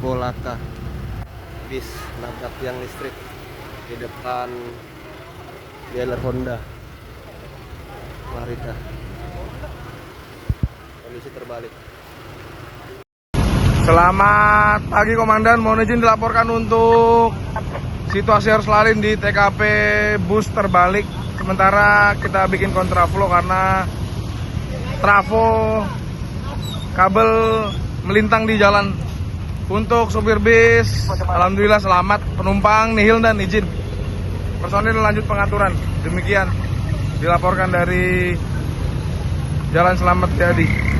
Polaka. Bis nabrak tiang listrik di depan dealer Honda. Marita. Kondisi terbalik. Selamat pagi Komandan, mohon izin dilaporkan untuk situasi arus lalu di TKP bus terbalik. Sementara kita bikin kontraflow karena trafo kabel melintang di jalan. Untuk supir bis, alhamdulillah selamat, penumpang nihil dan izin. Personil lanjut pengaturan. Demikian dilaporkan dari Jalan Selamat Jati.